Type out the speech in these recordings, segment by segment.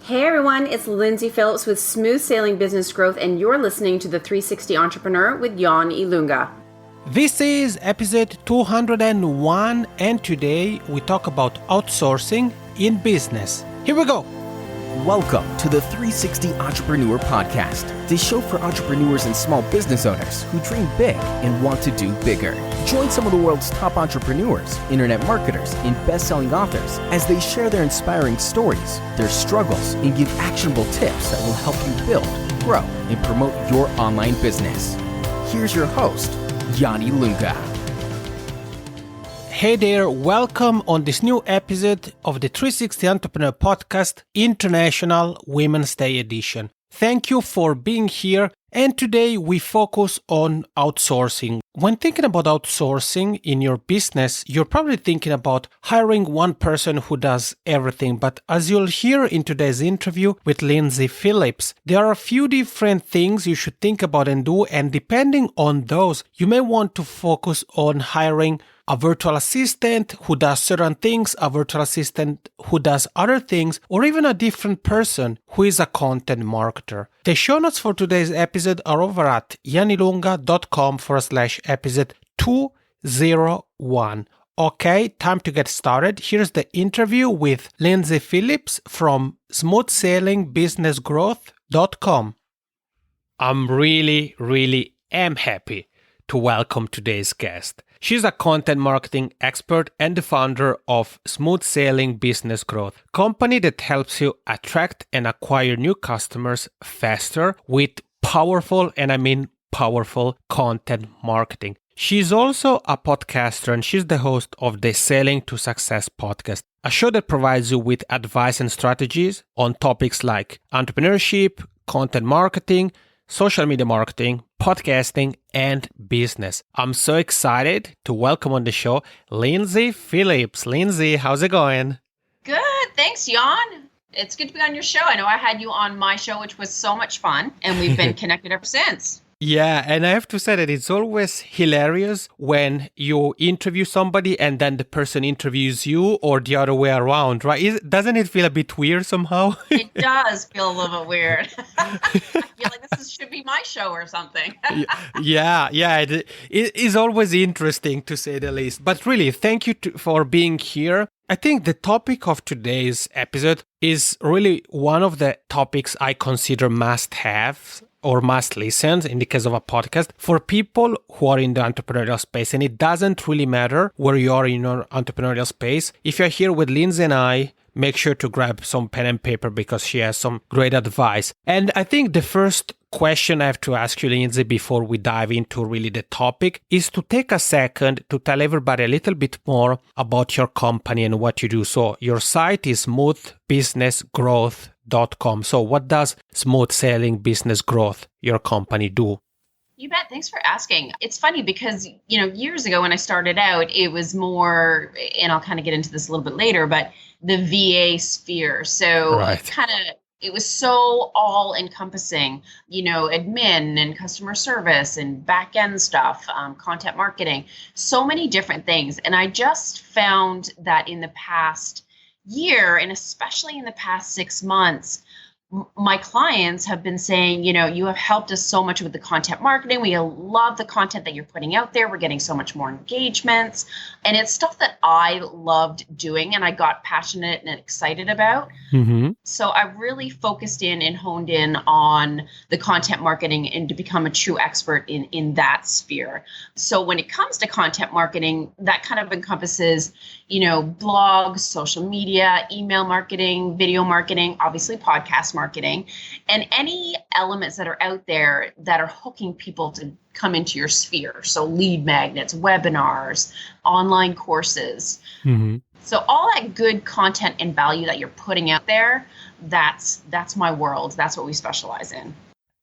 Hey everyone, it's Lyndsay Phillips with Smooth Sailing Business Growth, and you're listening to the 360 Entrepreneur with Jan Ilunga. This is episode 201, and today we talk about outsourcing in business. Here we go. Welcome to the 360 Entrepreneur Podcast, the show for entrepreneurs and small business owners who dream big and want to do bigger. Join some of the world's top entrepreneurs, internet marketers, and best-selling authors as they share their inspiring stories, their struggles, and give actionable tips that will help you build, grow, and promote your online business. Here's your host, Yanni Lunga. Hey there, welcome on this new episode of the 360 Entrepreneur Podcast International Women's Day Edition. Thank you for being here, and today we focus on outsourcing. When thinking about outsourcing in your business, you're probably thinking about hiring one person who does everything, but as you'll hear in today's interview with Lyndsay Phillips, there are a few different things you should think about and do, and depending on those, you may want to focus on hiring a virtual assistant who does certain things, a virtual assistant who does other things, or even a different person who is a content marketer. The show notes for today's episode are over at yannilunga.com/episode 201. Okay, time to get started. Here's the interview with Lyndsay Phillips from smoothsailingbusinessgrowth.com. I'm really am happy to welcome today's guest. She's a content marketing expert and the founder of Smooth Sailing Business Growth, company that helps you attract and acquire new customers faster with powerful, and I mean powerful, content marketing. She's also a podcaster, and she's the host of the Sailing to Success podcast, a show that provides you with advice and strategies on topics like entrepreneurship, content marketing, social media marketing, podcasting, and business. I'm so excited to welcome on the show Lyndsay Phillips. Lyndsay, how's it going? Good, thanks, Jan. It's good to be on your show. I know I had you on my show, which was so much fun, and we've been connected ever since. Yeah, and I have to say that it's always hilarious when you interview somebody and then the person interviews you, or the other way around, right? Doesn't it feel a bit weird somehow? It does feel a little bit weird. I feel like this should be my show or something. Yeah, it is always interesting to say the least. But really, thank you for being here. I think the topic of today's episode is really one of the topics I consider must-haves or must listen in the case of a podcast for people who are in the entrepreneurial space. And it doesn't really matter where you are in your entrepreneurial space. If you're here with Lyndsay and I, make sure to grab some pen and paper because she has some great advice. And I think the first question I have to ask you, Lyndsay, before we dive into really the topic is to take a second to tell everybody a little bit more about your company and what you do. So your site is smoothbusinessgrowth.com. So what does Smooth Sailing Business Growth, your company, do? You bet. Thanks for asking. It's funny because, years ago when I started out, it was more, and I'll kind of get into this a little bit later, but the VA sphere. So it was so all encompassing, admin and customer service and back end stuff, content marketing, so many different things. And I just found that in the past year, and especially in the past 6 months, my clients have been saying, you have helped us so much with the content marketing. We love the content that you're putting out there. We're getting so much more engagements. And it's stuff that I loved doing and I got passionate and excited about. Mm-hmm. So I really focused in and honed in on the content marketing and to become a true expert in that sphere. So when it comes to content marketing, that kind of encompasses, blogs, social media, email marketing, video marketing, obviously podcast marketing, and any elements that are out there that are hooking people to come into your sphere. So lead magnets, webinars, online courses. Mm-hmm. So all that good content and value that you're putting out there, that's my world. That's what we specialize in.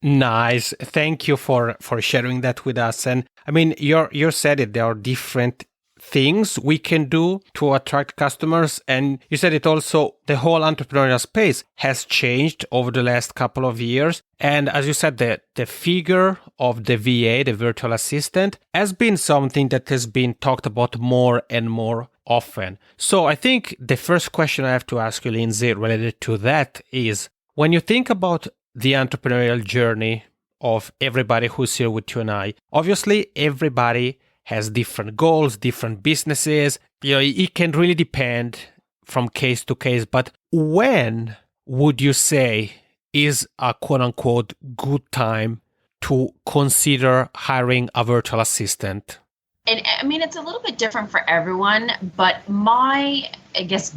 Nice. Thank you for sharing that with us. And I mean, you said it, there are different things we can do to attract customers. And you said it also, the whole entrepreneurial space has changed over the last couple of years. And as you said, the figure of the VA, the virtual assistant, has been something that has been talked about more and more often. So I think the first question I have to ask you, Lyndsay, related to that is, when you think about the entrepreneurial journey of everybody who's here with you and I, obviously everybody has different goals, different businesses. It can really depend from case to case. But when would you say is a quote unquote good time to consider hiring a virtual assistant? And I mean, it's a little bit different for everyone, but my,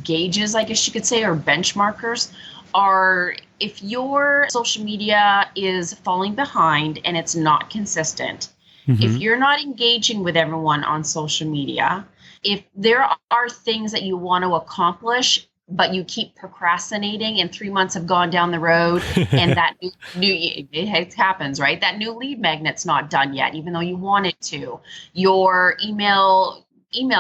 gauges, you could say, or benchmarkers are if your social media is falling behind and it's not consistent, if you're not engaging with everyone on social media, if there are things that you want to accomplish, but you keep procrastinating and 3 months have gone down the road and that it happens, right? That new lead magnet's not done yet, even though you want it to. Your email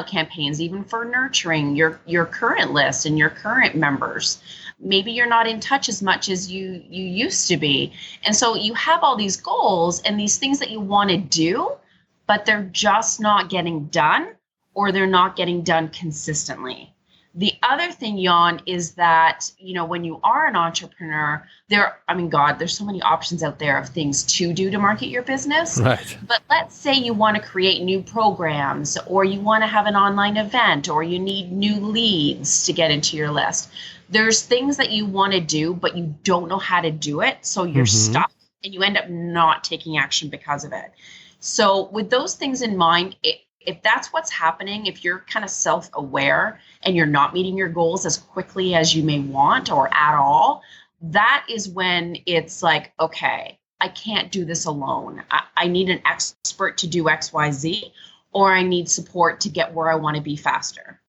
campaigns, even for nurturing your current list and your current members. Maybe you're not in touch as much as you used to be. And so you have all these goals and these things that you want to do, but they're just not getting done, or they're not getting done consistently. The other thing, Jan, is that, when you are an entrepreneur, there's so many options out there of things to do to market your business. Right. But let's say you want to create new programs, or you want to have an online event, or you need new leads to get into your list. There's things that you want to do, but you don't know how to do it. So you're stuck and you end up not taking action because of it. So with those things in mind, if that's what's happening, if you're kind of self-aware and you're not meeting your goals as quickly as you may want or at all, that is when it's like, okay, I can't do this alone. I need an expert to do X, Y, Z, or I need support to get where I want to be faster.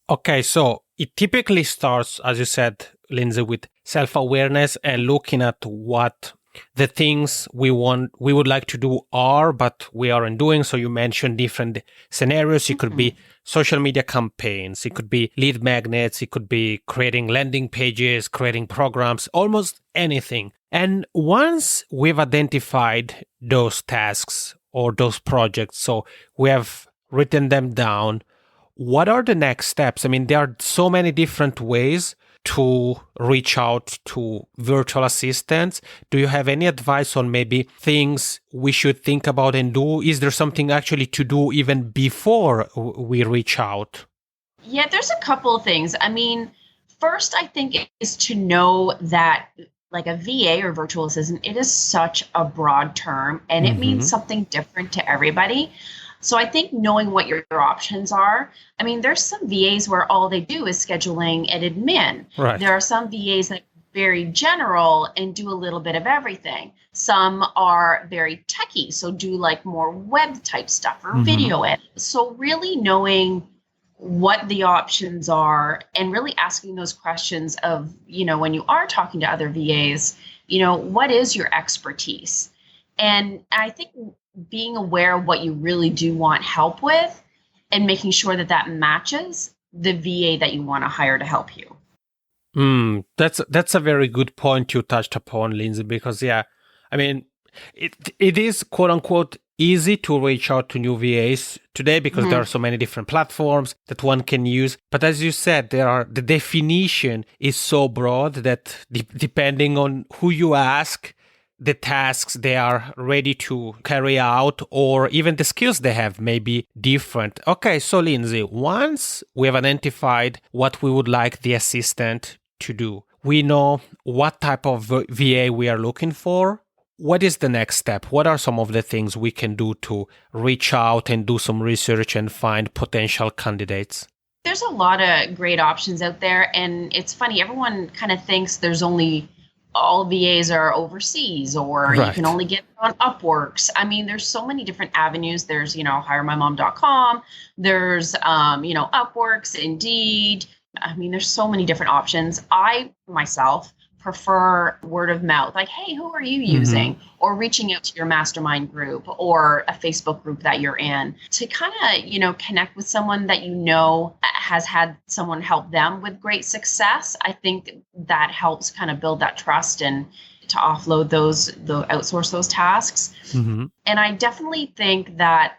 Okay, so it typically starts, as you said, Lyndsay, with self-awareness and looking at what the things we would like to do are, but we aren't doing. So you mentioned different scenarios. It could be social media campaigns. It could be lead magnets. It could be creating landing pages, creating programs, almost anything. And once we've identified those tasks or those projects, so we have written them down, what are the next steps? I mean, there are so many different ways to reach out to virtual assistants. Do you have any advice on maybe things we should think about and do? Is there something actually to do even before we reach out? Yeah, there's a couple of things. I mean, first, I think is to know that like a VA or virtual assistant, it is such a broad term and it means something different to everybody. So I think knowing what your options are, I mean, there's some VAs where all they do is scheduling and admin. Right. There are some VAs that are very general and do a little bit of everything. Some are very techie, so do like more web type stuff or video edit. So really knowing what the options are and really asking those questions of, when you are talking to other VAs, what is your expertise? And I think being aware of what you really do want help with and making sure that matches the VA that you want to hire to help you. That's a very good point you touched upon, Lyndsay, because I mean, it is quote unquote easy to reach out to new VAs today because there are so many different platforms that one can use. But as you said, the definition is so broad that depending on who you ask, the tasks they are ready to carry out or even the skills they have may be different. Okay, so Lyndsay, once we have identified what we would like the assistant to do, we know what type of VA we are looking for. What is the next step? What are some of the things we can do to reach out and do some research and find potential candidates? There's a lot of great options out there. And it's funny, everyone kind of thinks there's only all VAs are overseas or you can only get on Upworks. I mean, there's so many different avenues. There's, hiremymom.com. There's, Upworks, Indeed. I mean, there's so many different options. I myself prefer word of mouth, like, hey, who are you using? Or reaching out to your mastermind group or a Facebook group that you're in to kind of, connect with someone that has had someone help them with great success. I think that helps kind of build that trust and to offload outsource those tasks. And I definitely think that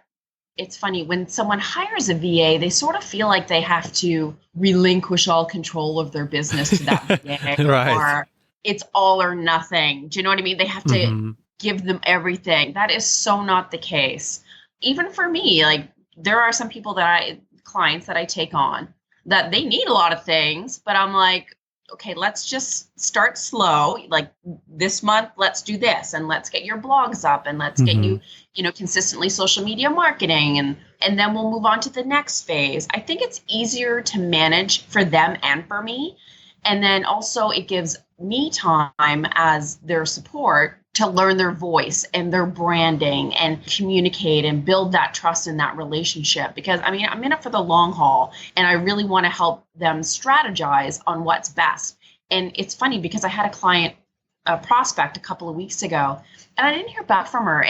it's funny when someone hires a VA, they sort of feel like they have to relinquish all control of their business to that VA, right. or it's all or nothing. Do you know what I mean? They have to give them everything. That is so not the case. Even for me, like there are some clients that I take on that they need a lot of things, but I'm like, okay, let's just start slow. Like this month, let's do this, and let's get your blogs up, and let's get you, consistently social media marketing, and then we'll move on to the next phase. I think it's easier to manage for them and for me. And then also it gives me time as their support to learn their voice and their branding and communicate and build that trust in that relationship. Because I'm in it for the long haul, and I really want to help them strategize on what's best. And it's funny because I had a prospect a couple of weeks ago, and I didn't hear back from her.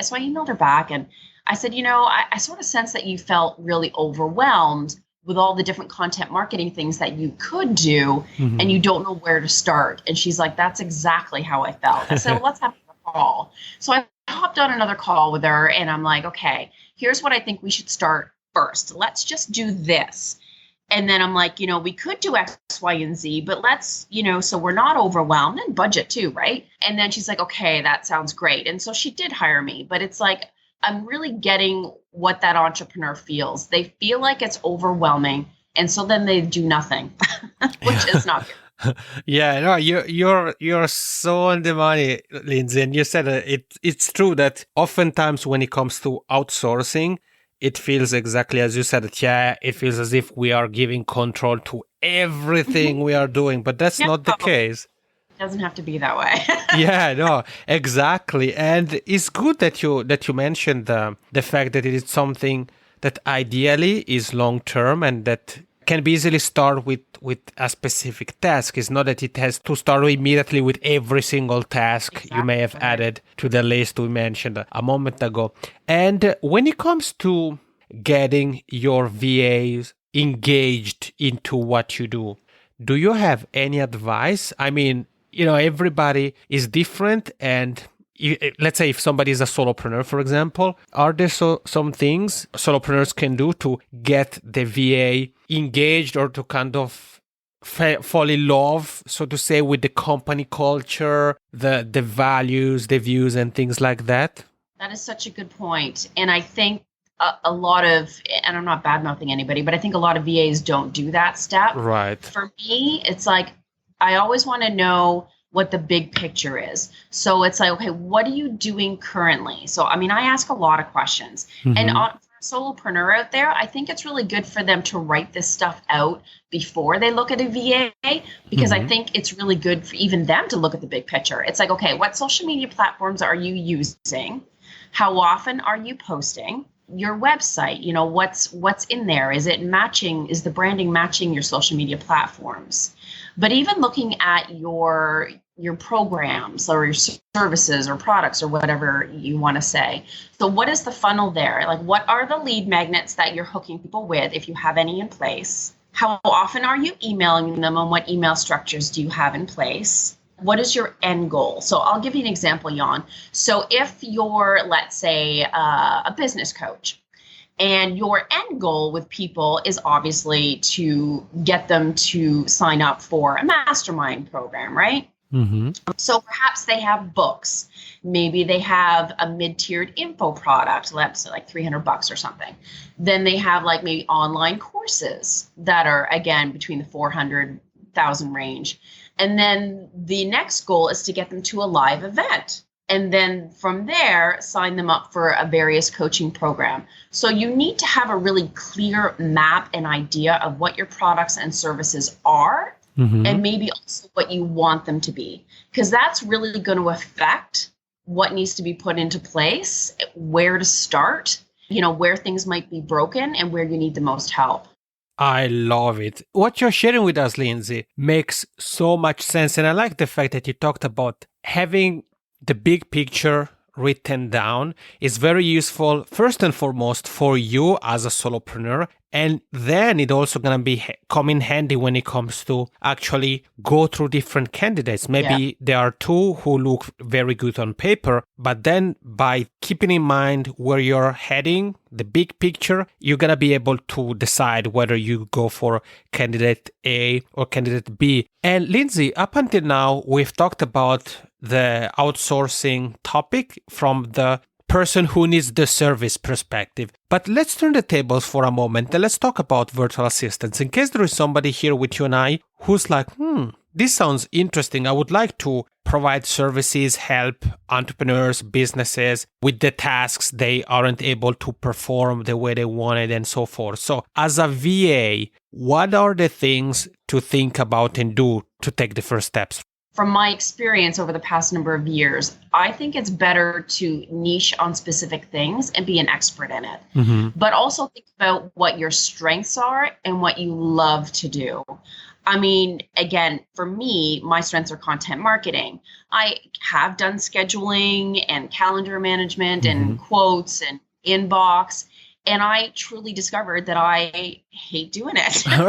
So I emailed her back and I said, I sort of sense that you felt really overwhelmed with all the different content marketing things that you could do, and you don't know where to start. And she's like, that's exactly how I felt. I said, well, let's have a call. So I hopped on another call with her, and I'm like, okay, here's what I think we should start first. Let's just do this. And then I'm like, we could do X, Y, and Z, but let's, so we're not overwhelmed, and budget too, right? And then she's like, okay, that sounds great. And so she did hire me, but it's like, I'm really getting what that entrepreneur feels. They feel like it's overwhelming, and so then they do nothing, which is not good. Yeah, no, you're so on the money, Lyndsay. And you said it's true that oftentimes when it comes to outsourcing, it feels exactly as you said. It feels as if we are giving control to everything we are doing, but that's not the case. Doesn't have to be that way. Yeah, no, exactly. And it's good that you mentioned the fact that it is something that ideally is long term and that can be easily start with a specific task. It's not that it has to start immediately with every single task you may have added to the list we mentioned a moment ago. And when it comes to getting your VAs engaged into what you do you have any advice? I mean, everybody is different, and let's say if somebody is a solopreneur, for example, are there some things solopreneurs can do to get the VA engaged or to kind of fall in love, so to say, with the company culture, the values, the views, and things like that? That is such a good point. And I think a lot of, and I'm not bad-mouthing anybody, but I think a lot of VAs don't do that step. Right. For me, it's like, I always want to know what the big picture is. So it's like, okay, what are you doing currently? So, I ask a lot of questions. And for a solopreneur out there, I think it's really good for them to write this stuff out before they look at a VA, because I think it's really good for even them to look at the big picture. It's like, okay, what social media platforms are you using? How often are you posting? Your website, what's in there? Is it matching? Is the branding matching your social media platforms? But even looking at your programs or your services or products or whatever you want to say. So what is the funnel there? Like, what are the lead magnets that you're hooking people with, if you have any in place? How often are you emailing them, and what email structures do you have in place? What is your end goal? So I'll give you an example, Jan. So if you're, let's say, a business coach, and your end goal with people is obviously to get them to sign up for a mastermind program, right? So perhaps they have books. Maybe they have a mid-tiered info product, let's say like $300 or something. Then they have like maybe online courses that are, again, between the 400,000 range. And then the next goal is to get them to a live event. And then from there, sign them up for a various coaching program. So you need to have a really clear map and idea of what your products and services are, and maybe also what you want them to be, because that's really going to affect what needs to be put into place, where to start, where things might be broken and where you need the most help. I love it. What you're sharing with us, Lyndsay, makes so much sense. And I like the fact that you talked about having the big picture written down. Is very useful, first and foremost, for you as a solopreneur, And then it also going to be come in handy when it comes to actually go through different candidates. Maybe there are two who look very good on paper, but then by keeping in mind where you're heading, the big picture, you're going to be able to decide whether you go for candidate A or candidate B. And Lyndsay, up until now, we've talked about the outsourcing topic from the person who needs the service perspective. But let's turn the tables for a moment and let's talk about virtual assistants. In case there is somebody here with you and I who's like, this sounds interesting. I would like to provide services, help entrepreneurs, businesses with the tasks they aren't able to perform the way they wanted and so forth. So as a VA, what are the things to think about and do to take the first steps? From my experience over the past number of years, I think it's better to niche on specific things and be an expert in it. But also think about what your strengths are and what you love to do. I mean, again, for me, my strengths are content marketing. I have done scheduling and calendar management and quotes and inbox. And I truly discovered that I hate doing it. I'm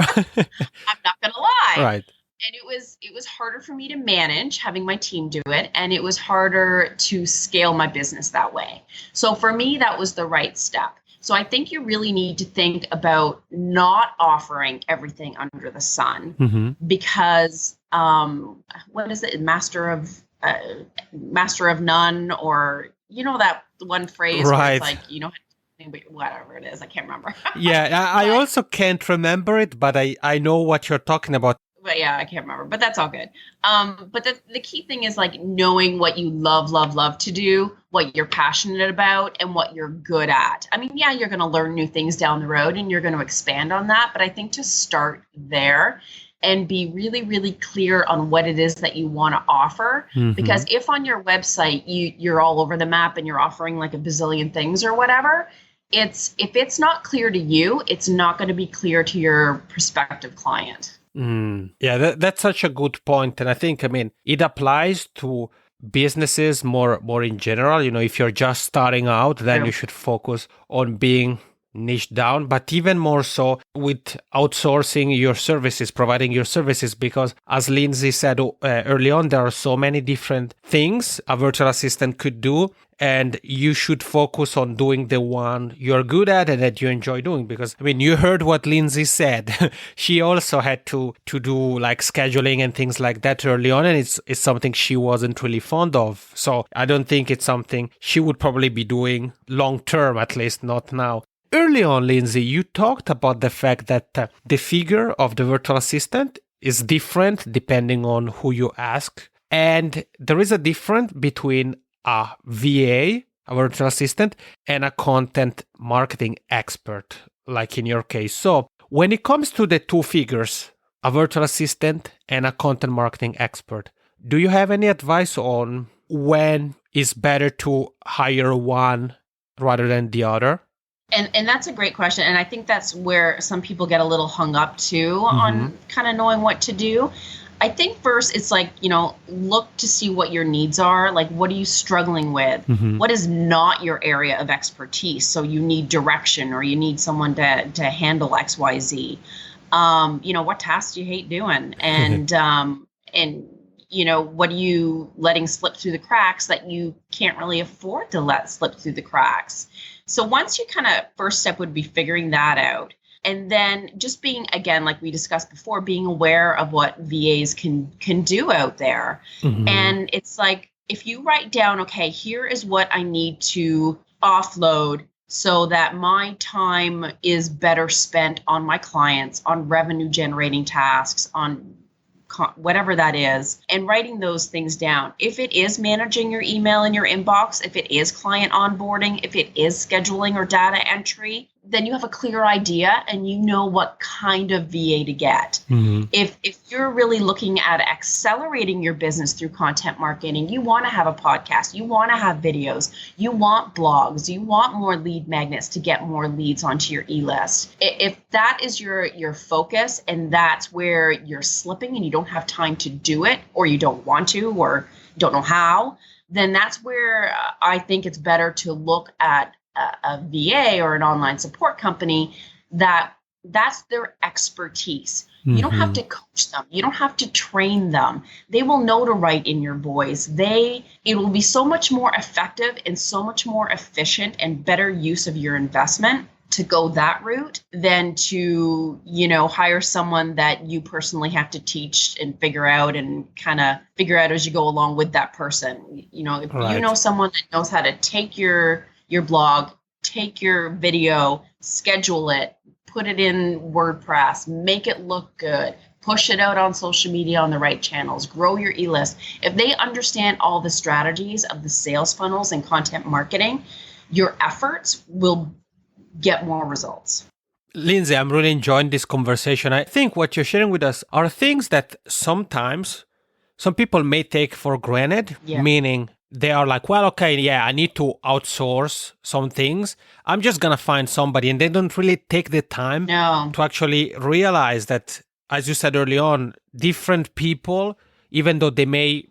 not going to lie. Right. And it was harder for me to manage having my team do it. And it was harder to scale my business that way. So for me, that was the right step. So I think you really need to think about not offering everything under the sun because what is it? Master of none, or that one phrase where it's like, whatever it is. I can't remember. Yeah, I also can't remember it, but I know what you're talking about. But yeah, I can't remember, but that's all good. But the key thing is like knowing what you love to do, what you're passionate about, and what you're good at. I mean, yeah, you're going to learn new things down the road and you're going to expand on that. But I think to start there and be really, really clear on what it is that you want to offer. Because if on your website you're all over the map and you're offering like a bazillion things or whatever, if it's not clear to you, it's not going to be clear to your prospective client. Yeah, that's such a good point. And I think, it applies to businesses more in general. If you're just starting out, then you should focus on being niche down, but even more so with outsourcing your services, providing your services, because as Lyndsay said early on, there are so many different things a virtual assistant could do, and you should focus on doing the one you're good at and that you enjoy doing. Because you heard what Lyndsay said. She also had to do like scheduling and things like that early on, and it's something she wasn't really fond of. So I don't think it's something she would probably be doing long term, at least not now. Early on, Lyndsay, you talked about the fact that the figure of the virtual assistant is different depending on who you ask. And there is a difference between a VA, a virtual assistant, and a content marketing expert, like in your case. So when it comes to the two figures, a virtual assistant and a content marketing expert, do you have any advice on when it's better to hire one rather than the other? And that's a great question. And I think that's where some people get a little hung up too on kind of knowing what to do. I think first it's like, look to see what your needs are. Like, what are you struggling with? What is not your area of expertise? So you need direction, or you need someone to handle X, Y, Z. What tasks do you hate doing? And, what are you letting slip through the cracks that you can't really afford to let slip through the cracks? So once you first step would be figuring that out. And then just being, again, like we discussed before, being aware of what VAs can do out there. And it's like, if you write down, okay, here is what I need to offload so that my time is better spent on my clients, on revenue generating tasks, on whatever that is, and writing those things down. If it is managing your email in your inbox, if it is client onboarding, if it is scheduling or data entry, then you have a clear idea and you know what kind of VA to get. If you're really looking at accelerating your business through content marketing, you want to have a podcast, you want to have videos, you want blogs, you want more lead magnets to get more leads onto your e-list. If that is your focus and that's where you're slipping and you don't have time to do it, or you don't want to, or don't know how, then that's where I think it's better to look at a VA or an online support company that that's their expertise. You don't have to coach them. You don't have to train them. They will know to write in your voice. It will be so much more effective and so much more efficient and better use of your investment to go that route than to, hire someone that you personally have to teach and figure out as you go along with that person. If you know someone that knows how to take your blog, take your video, schedule it, put it in WordPress, make it look good, push it out on social media on the right channels, grow your e-list. If they understand all the strategies of the sales funnels and content marketing, your efforts will get more results. Lyndsay, I'm really enjoying this conversation. I think what you're sharing with us are things that sometimes some people may take for granted, meaning they are like, well, okay, yeah, I need to outsource some things. I'm just going to find somebody. And they don't really take the time to actually realize that, as you said early on, different people, even though they may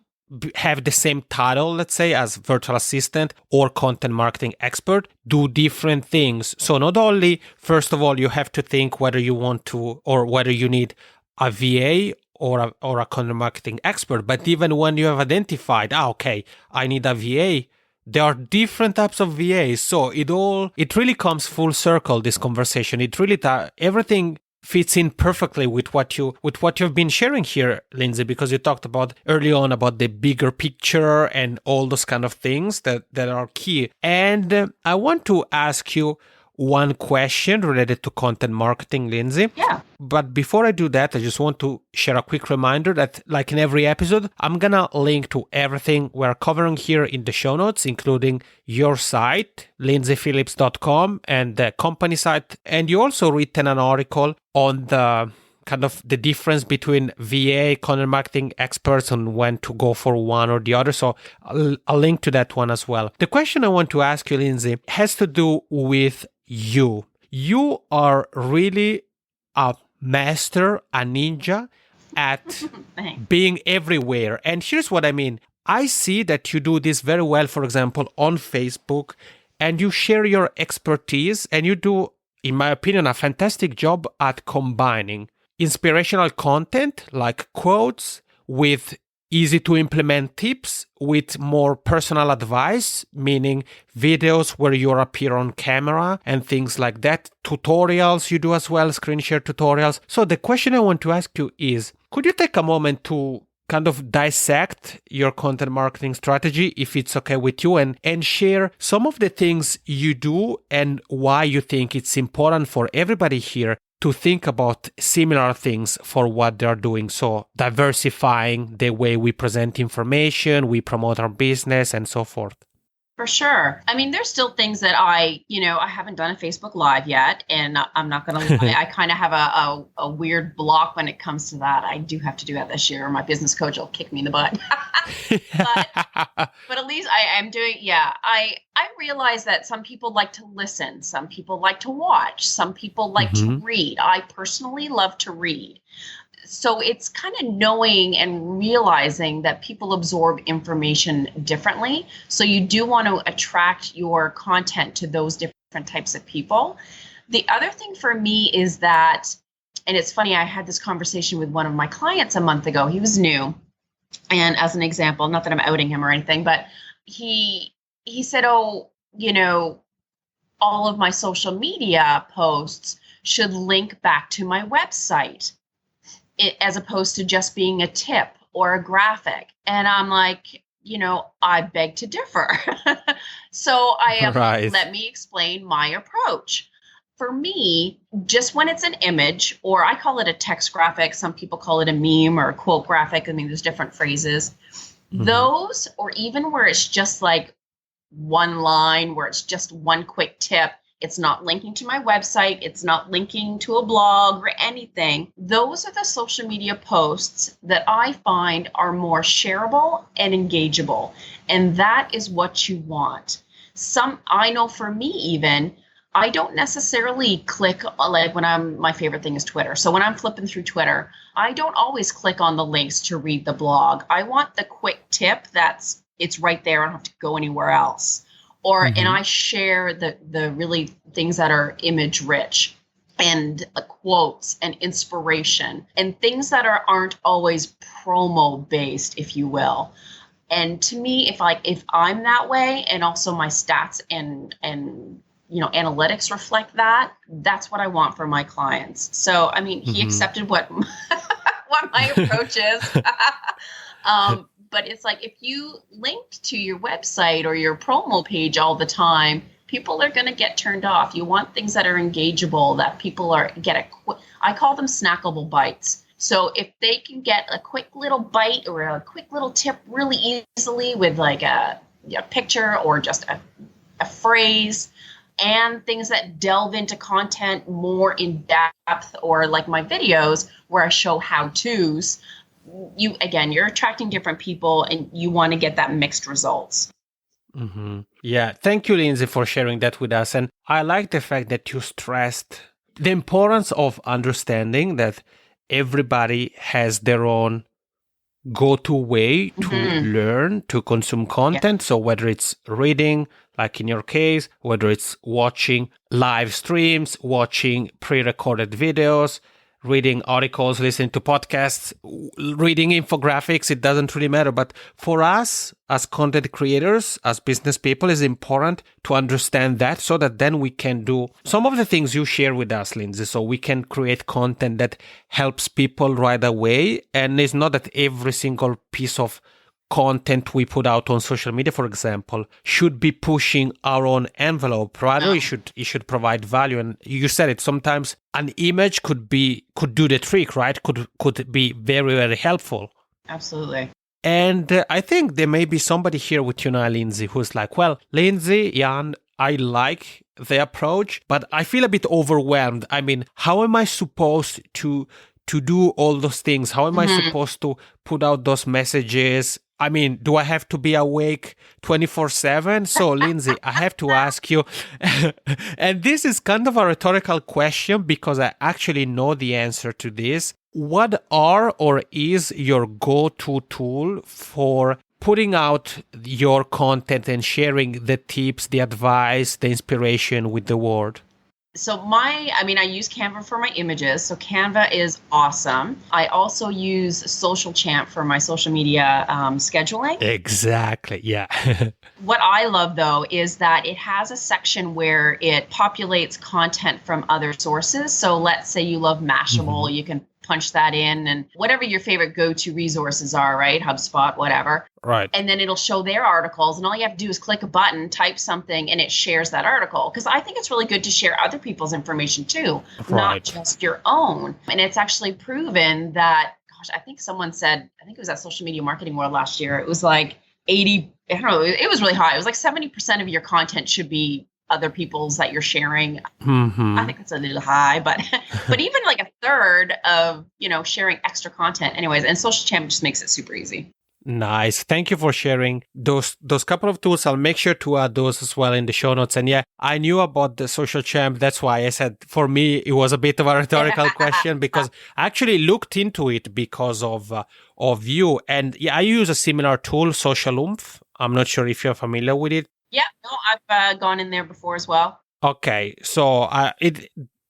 have the same title, let's say, as virtual assistant or content marketing expert, do different things. So not only, first of all, you have to think whether you want to or whether you need a VA or a content marketing expert. But even when you have identified, okay, I need a VA, there are different types of VAs. So it really comes full circle, this conversation. It really, everything fits in perfectly with what you've been sharing here, Lyndsay, because you talked about early on about the bigger picture and all those kind of things that are key. And I want to ask you one question related to content marketing, Lyndsay. Yeah. But before I do that, I just want to share a quick reminder that, like in every episode, I'm going to link to everything we're covering here in the show notes, including your site, lyndsayphillips.com, and the company site. And you also written an article on the kind of the difference between VA, content marketing experts, and when to go for one or the other. So I'll link to that one as well. The question I want to ask you, Lyndsay, has to do with you. You are really a master, a ninja at being everywhere. And here's what I mean. I see that you do this very well, for example, on Facebook, and you share your expertise, and you do, in my opinion, a fantastic job at combining inspirational content like quotes with easy to implement tips with more personal advice, meaning videos where you appear on camera and things like that. Tutorials you do as well, screen share tutorials. So the question I want to ask you is, could you take a moment to kind of dissect your content marketing strategy, if it's okay with you, and share some of the things you do and why you think it's important for everybody here to think about similar things for what they're doing. So diversifying the way we present information, we promote our business, and so forth. For sure. I mean, there's still things that I haven't done a Facebook Live yet, and I'm not going to lie. I kind of have a weird block when it comes to that. I do have to do that this year, or my business coach will kick me in the butt. but at least I am doing, I realize that some people like to listen. Some people like to watch. Some people like to read. I personally love to read. So it's kind of knowing and realizing that people absorb information differently. So you do want to attract your content to those different types of people. The other thing for me is that, and it's funny, I had this conversation with one of my clients a month ago. He was new. And as an example, not that I'm outing him or anything, but he said, all of my social media posts should link back to my website, as opposed to just being a tip or a graphic. And I'm like, I beg to differ. So let me explain my approach. For me, just when it's an image, or I call it a text graphic, some people call it a meme or a quote graphic. I mean, there's different phrases. Those, or even where it's just like one line, where it's just one quick tip, it's not linking to my website, it's not linking to a blog or anything. Those are the social media posts that I find are more shareable and engageable. And that is what you want. I know for me even, I don't necessarily click, like my favorite thing is Twitter. So when I'm flipping through Twitter, I don't always click on the links to read the blog. I want the quick tip it's right there. I don't have to go anywhere else. And I share the really things that are image rich. and quotes and inspiration and things that aren't always promo based, if you will. And to me, if I'm that way, and also my stats and analytics reflect that, that's what I want for my clients. So I mean, he accepted what what my approach is. But it's like, if you linked to your website or your promo page all the time, people are going to get turned off. You want things that are engageable, that people I call them snackable bites. So if they can get a quick little bite or a quick little tip really easily with like a picture or just a phrase, and things that delve into content more in depth, or like my videos where I show how-tos, you're attracting different people and you want to get that mixed results. Yeah. Thank you, Lyndsay, for sharing that with us. And I like the fact that you stressed the importance of understanding that everybody has their own go-to way to learn, to consume content. Yeah. So whether it's reading, like in your case, whether it's watching live streams, watching pre-recorded videos, reading articles, listening to podcasts, reading infographics, it doesn't really matter. But for us as content creators, as business people, it's important to understand that, so that then we can do some of the things you share with us, Lyndsay. So we can create content that helps people right away. And it's not that every single piece of content we put out on social media, for example, should be pushing our own envelope. Rather, it should provide value. And you said it, sometimes an image could do the trick, right? Could be very, very helpful. Absolutely. And I think there may be somebody here with you now, Lyndsay, who's like, well, Lyndsay, Jan, I like the approach, but I feel a bit overwhelmed. I mean, how am I supposed to do all those things? How am I supposed to put out those messages? I mean, do I have to be awake 24/7? So, Lyndsay, I have to ask you, and this is kind of a rhetorical question because I actually know the answer to this. What are or is your go-to tool for putting out your content and sharing the tips, the advice, the inspiration with the world? So I use Canva for my images. So Canva is awesome. I also use Social Champ for my social media scheduling. Exactly. Yeah. What I love, though, is that it has a section where it populates content from other sources. So let's say you love Mashable, you can punch that in, and whatever your favorite go-to resources are, right? HubSpot, whatever. Right. And then it'll show their articles, and all you have to do is click a button, type something, and it shares that article. Because I think it's really good to share other people's information too, not just your own. And it's actually proven that, I think someone said, I think it was at Social Media Marketing World last year, it was like 80, I don't know, it was really high. It was like 70% of your content should be other people's that you're sharing. I think it's a little high, but even like a third of, sharing extra content anyways. And Social Champ just makes it super easy. Nice. Thank you for sharing those couple of tools. I'll make sure to add those as well in the show notes. And yeah, I knew about the Social Champ. That's why I said, for me, it was a bit of a rhetorical question, because I actually looked into it because of you. And yeah, I use a similar tool, Social Oomph. I'm not sure if you're familiar with it. Yeah, no, I've gone in there before as well. Okay, so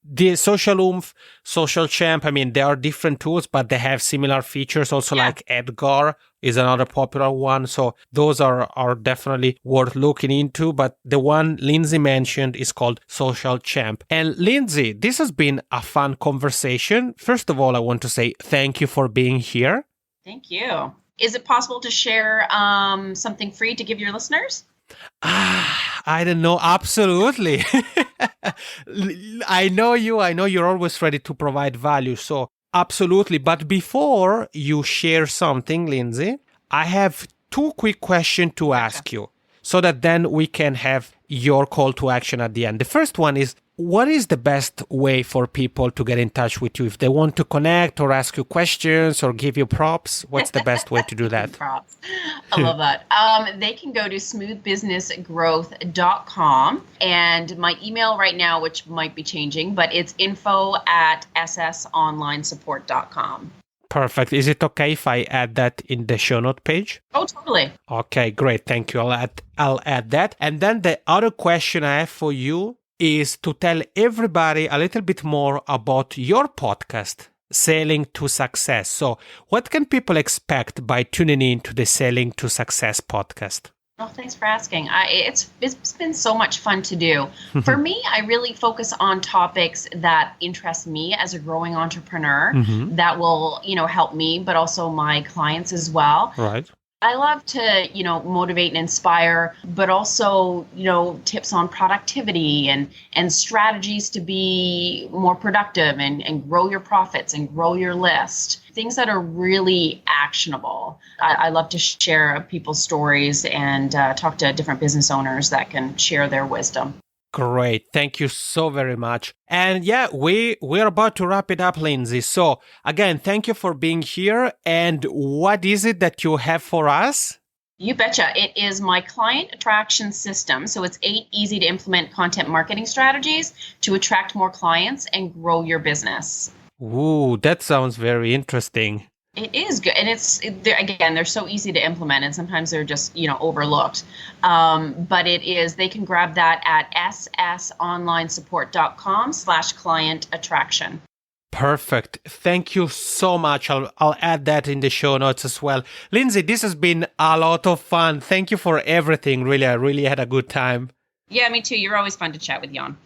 the Social Oomph, Social Champ, there are different tools, but they have similar features. Also, like Edgar is another popular one. So those are definitely worth looking into. But the one Lyndsay mentioned is called Social Champ. And Lyndsay, this has been a fun conversation. First of all, I want to say thank you for being here. Thank you. Is it possible to share something free to give your listeners? I don't know. Absolutely. I know you're always ready to provide value. So absolutely. But before you share something, Lyndsay, I have two quick questions to ask you, so that then we can have your call to action at the end. The first one is, what is the best way for people to get in touch with you? If they want to connect or ask you questions or give you props, what's the best way to do that? Props. I love that. They can go to smoothbusinessgrowth.com, and my email right now, which might be changing, but it's info@ssonlinesupport.com. Perfect. Is it okay if I add that in the show note page? Oh, totally. Okay, great. Thank you. I'll add that. And then the other question I have for you is to tell everybody a little bit more about your podcast, Sailing to Success. So what can people expect by tuning in to the Sailing to Success podcast? Well, thanks for asking. It's been so much fun to do. For me, I really focus on topics that interest me as a growing entrepreneur that will, help me, but also my clients as well. Right. I love to, motivate and inspire, but also, tips on productivity and strategies to be more productive and grow your profits and grow your list. Things that are really actionable. I love to share people's stories and talk to different business owners that can share their wisdom. Great. Thank you so very much. And yeah, we're about to wrap it up, Lyndsay. So again, thank you for being here. And what is it that you have for us? You betcha. It is my client attraction system. So it's 8 easy to implement content marketing strategies to attract more clients and grow your business. Ooh, that sounds very interesting. It is good. And they're so easy to implement, and sometimes they're just, overlooked. But they can grab that at ssonlinesupport.com/client attraction. Perfect. Thank you so much. I'll add that in the show notes as well. Lyndsay, this has been a lot of fun. Thank you for everything. Really, I really had a good time. Yeah, me too. You're always fun to chat with, Jan.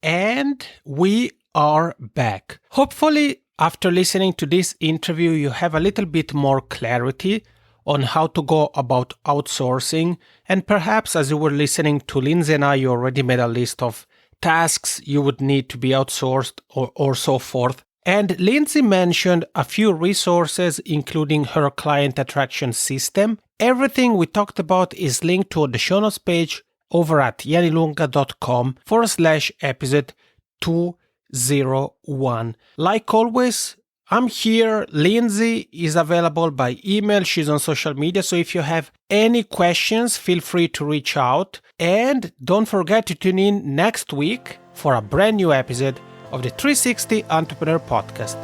And we are back. Hopefully, after listening to this interview, you have a little bit more clarity on how to go about outsourcing. And perhaps as you were listening to Lyndsay and I, you already made a list of tasks you would need to be outsourced or so forth. And Lyndsay mentioned a few resources, including her client attraction system. Everything we talked about is linked to the show notes page over at janilunga.com/episode 201. Like always, I'm here. Lyndsay is available by email. She's on social media. So if you have any questions, feel free to reach out. And don't forget to tune in next week for a brand new episode of the 360 Entrepreneur Podcast.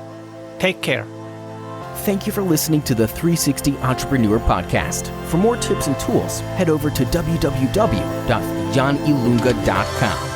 Take care. Thank you for listening to the 360 Entrepreneur Podcast. For more tips and tools, head over to www.janilunga.com.